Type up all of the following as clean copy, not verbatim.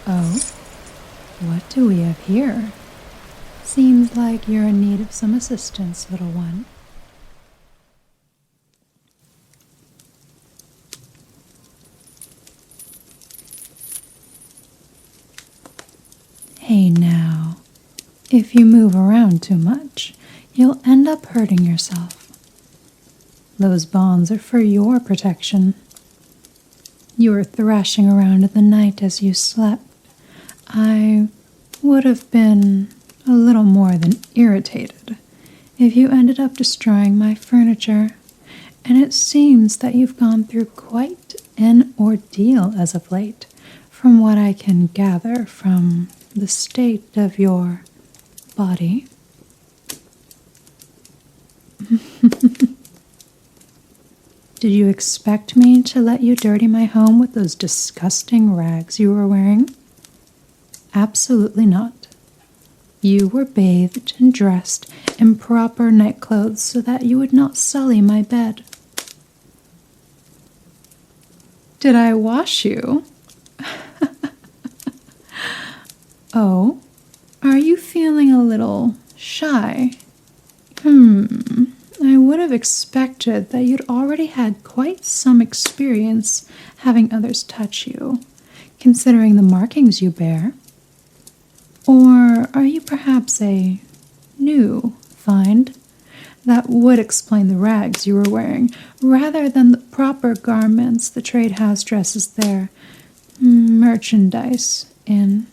Oh, what do we have here? Seems like you're in need of some assistance, little one. Hey now, if you move around too much, you'll end up hurting yourself. Those bonds are for your protection. You were thrashing around in the night as you slept. I would have been a little more than irritated if you ended up destroying my furniture, and it seems that you've gone through quite an ordeal as of late, from what I can gather from the state of your body. Did you expect me to let you dirty my home with those disgusting rags you were wearing? Absolutely not. You were bathed and dressed in proper night clothes so that you would not sully my bed. Did I wash you? Oh, are you feeling a little shy? I would have expected that you'd already had quite some experience having others touch you, considering the markings you bear. Or are you perhaps a new find? That would explain the rags you were wearing, rather than the proper garments the trade house dresses their merchandise in.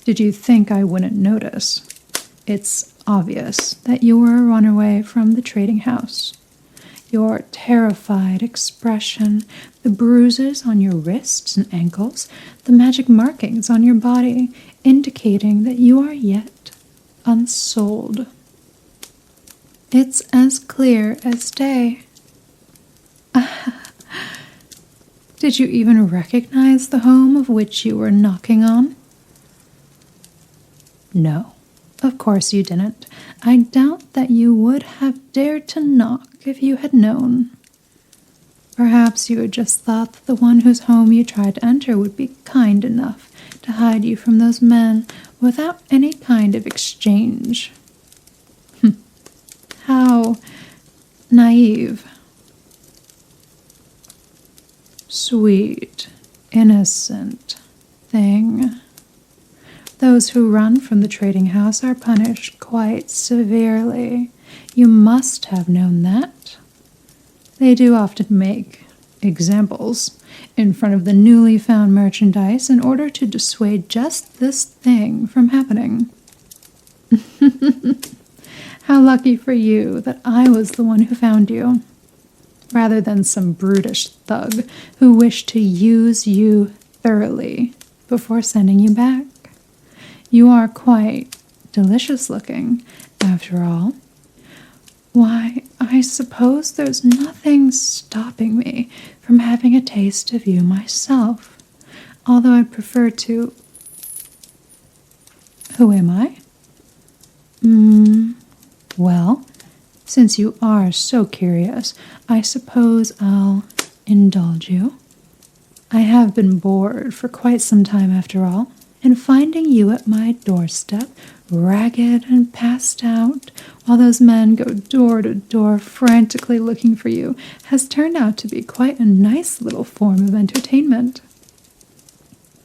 Did you think I wouldn't notice? It's obvious that you were a runaway from the trading house. Your terrified expression, the bruises on your wrists and ankles, the magic markings on your body, indicating that you are yet unsold. It's as clear as day. Did you even recognize the home of which you were knocking on? No, of course you didn't. I doubt that you would have dared to knock if you had known. Perhaps you had just thought that the one whose home you tried to enter would be kind enough to hide you from those men without any kind of exchange. How naive. Sweet, innocent thing. Those who run from the trading house are punished quite severely. You must have known that. They do often make examples in front of the newly found merchandise in order to dissuade just this thing from happening. How lucky for you that I was the one who found you, rather than some brutish thug who wished to use you thoroughly before sending you back. You are quite delicious looking, after all. Why, I suppose there's nothing stopping me from having a taste of you myself, although I'd prefer to... Who am I? Well, since you are so curious, I suppose I'll indulge you. I have been bored for quite some time after all, and finding you at my doorstep, ragged and passed out, while those men go door to door frantically looking for you, has turned out to be quite a nice little form of entertainment.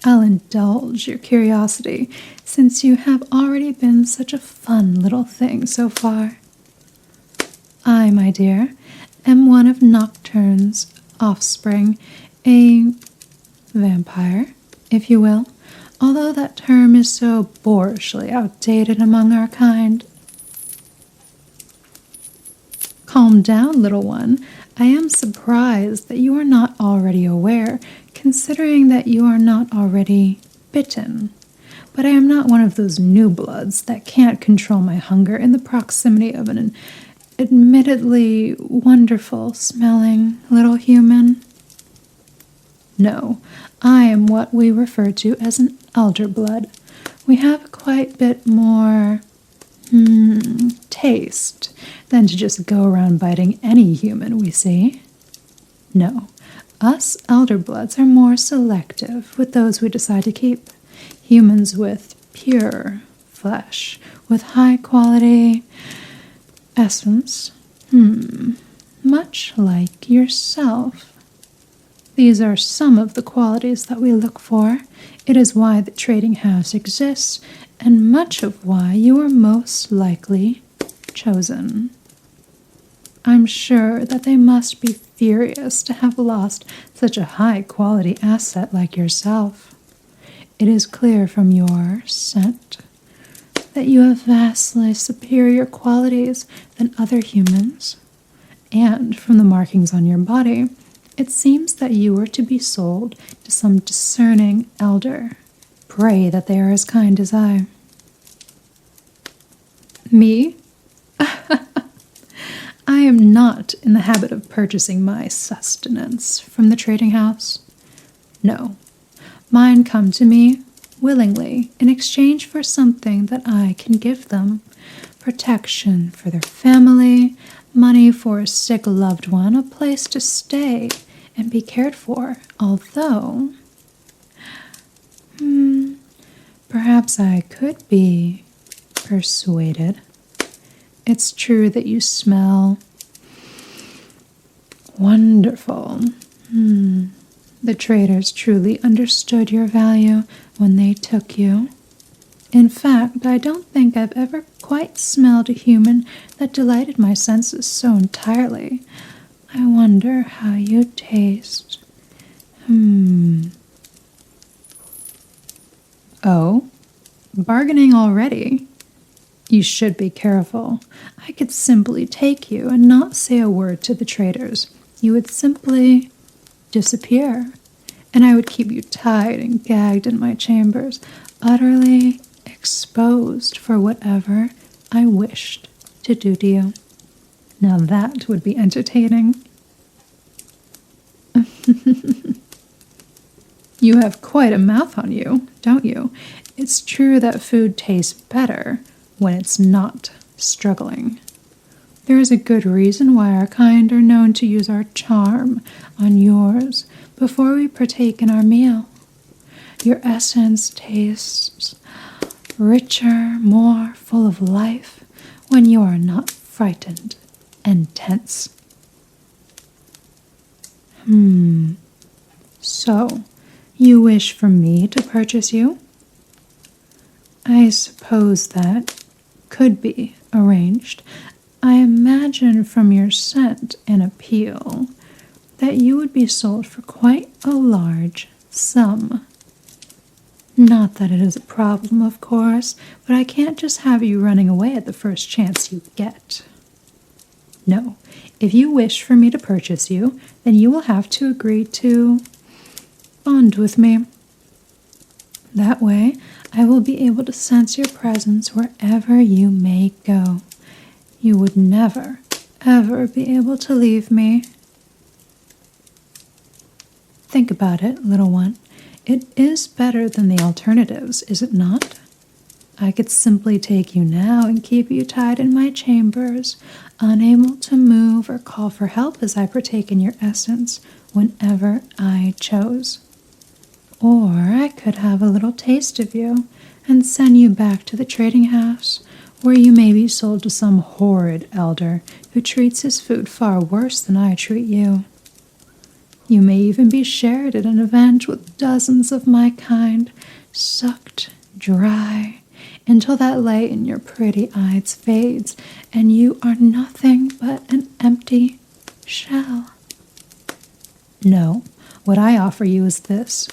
I'll indulge your curiosity, since you have already been such a fun little thing so far. I, my dear, am one of Nocturne's offspring, a vampire, if you will, although that term is so boorishly outdated among our kind. Calm down, little one. I am surprised that you are not already aware, considering that you are not already bitten. But I am not one of those new bloods that can't control my hunger in the proximity of an admittedly wonderful-smelling little human. No, I am what we refer to as an elder blood. We have quite a bit more taste than to just go around biting any human we see. No, Us Elderbloods are more selective with those we decide to keep. Humans with pure flesh, with high quality essence. Much like yourself. These are some of the qualities that we look for. It is why the trading house exists, and much of why you are most likely chosen. I'm sure that they must be furious to have lost such a high-quality asset like yourself. It is clear from your scent that you have vastly superior qualities than other humans, and from the markings on your body, it seems that you were to be sold to some discerning elder. Pray that they are as kind as I. Me? I am not in the habit of purchasing my sustenance from the trading house. No, mine come to me willingly in exchange for something that I can give them. Protection for their family, money for a sick loved one, a place to stay and be cared for. Although, perhaps I could be persuaded. It's true that you smell wonderful. The traders truly understood your value when they took you. In fact, I don't think I've ever quite smelled a human that delighted my senses so entirely. I wonder how you taste. Oh, bargaining already? You should be careful. I could simply take you and not say a word to the traders. You would simply disappear, and I would keep you tied and gagged in my chambers, utterly exposed for whatever I wished to do to you. Now that would be entertaining. You have quite a mouth on you, don't you? It's true that food tastes better when it's not struggling. There is a good reason why our kind are known to use our charm on yours before we partake in our meal. Your essence tastes richer, more full of life when you are not frightened and tense. So, you wish for me to purchase you? I suppose that could be arranged. I imagine from your scent and appeal that you would be sold for quite a large sum. Not that it is a problem, of course, but I can't just have you running away at the first chance you get. No, if you wish for me to purchase you, then you will have to agree to bond with me. That way, I will be able to sense your presence wherever you may go. You would never, ever be able to leave me. Think about it, little one. It is better than the alternatives, is it not? I could simply take you now and keep you tied in my chambers, unable to move or call for help as I partake in your essence whenever I chose. Or I could have a little taste of you and send you back to the trading house, where you may be sold to some horrid elder who treats his food far worse than I treat you. You may even be shared at an event with dozens of my kind, sucked dry, until that light in your pretty eyes fades, and you are nothing but an empty shell. No, what I offer you is this.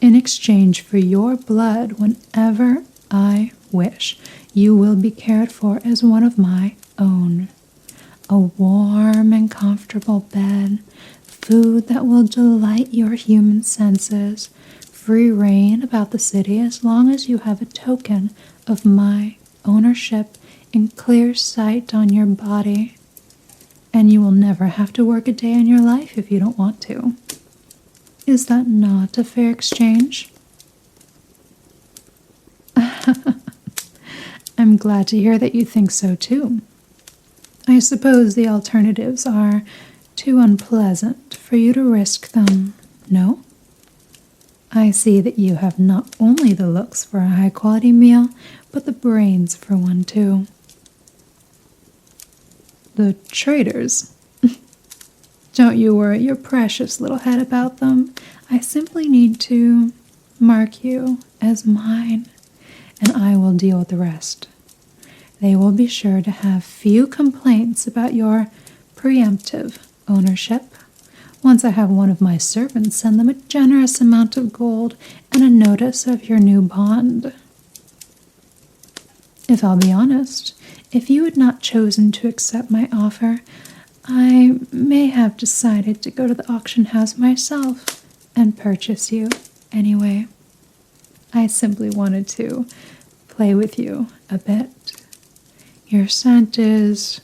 In exchange for your blood whenever I wish, you will be cared for as one of my own. A warm and comfortable bed, food that will delight your human senses, free reign about the city as long as you have a token of my ownership in clear sight on your body. And you will never have to work a day in your life if you don't want to. Is that not a fair exchange? I'm glad to hear that you think so too. I suppose the alternatives are too unpleasant for you to risk them, no? I see that you have not only the looks for a high-quality meal, but the brains for one, too. The traitors. Don't you worry your precious little head about them. I simply need to mark you as mine, and I will deal with the rest. They will be sure to have few complaints about your preemptive ownership. Once I have one of my servants send them a generous amount of gold and a notice of your new bond. If I'll be honest, if you had not chosen to accept my offer, I may have decided to go to the auction house myself and purchase you anyway. I simply wanted to play with you a bit. Your scent is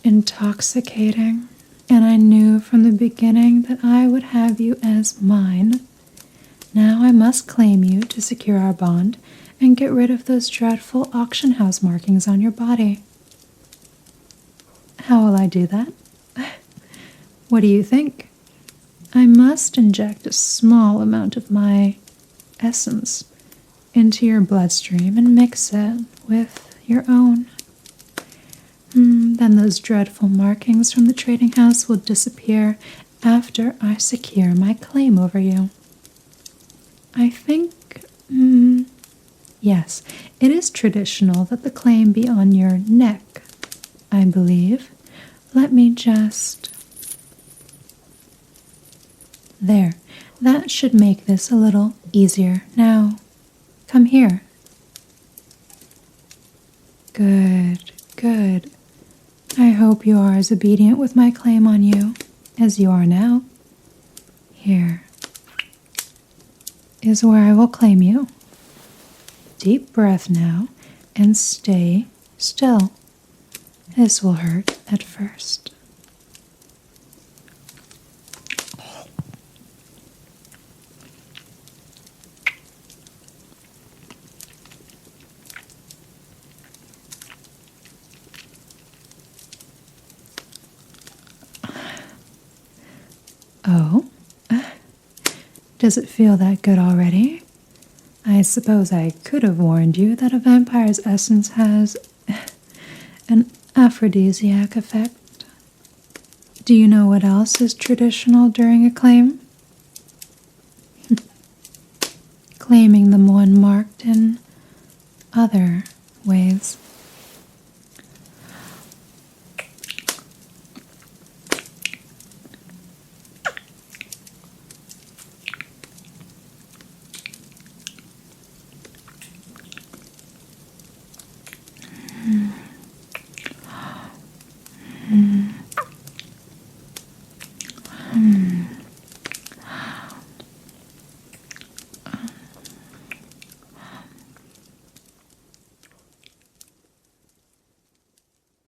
intoxicating, and I knew from the beginning that I would have you as mine. Now I must claim you to secure our bond and get rid of those dreadful auction house markings on your body. How will I do that? What do you think? I must inject a small amount of my essence into your bloodstream and mix it with your own. Then those dreadful markings from the trading house will disappear after I secure my claim over you. I think, yes, it is traditional that the claim be on your neck, I believe. Let me just... There, that should make this a little easier. Now, come here. Good, good. I hope you are as obedient with my claim on you as you are now. Here is where I will claim you. Deep breath now and stay still. This will hurt at first. Oh, does it feel that good already? I suppose I could have warned you that a vampire's essence has an aphrodisiac effect. Do you know what else is traditional during a claim? Claiming the one marked in other ways.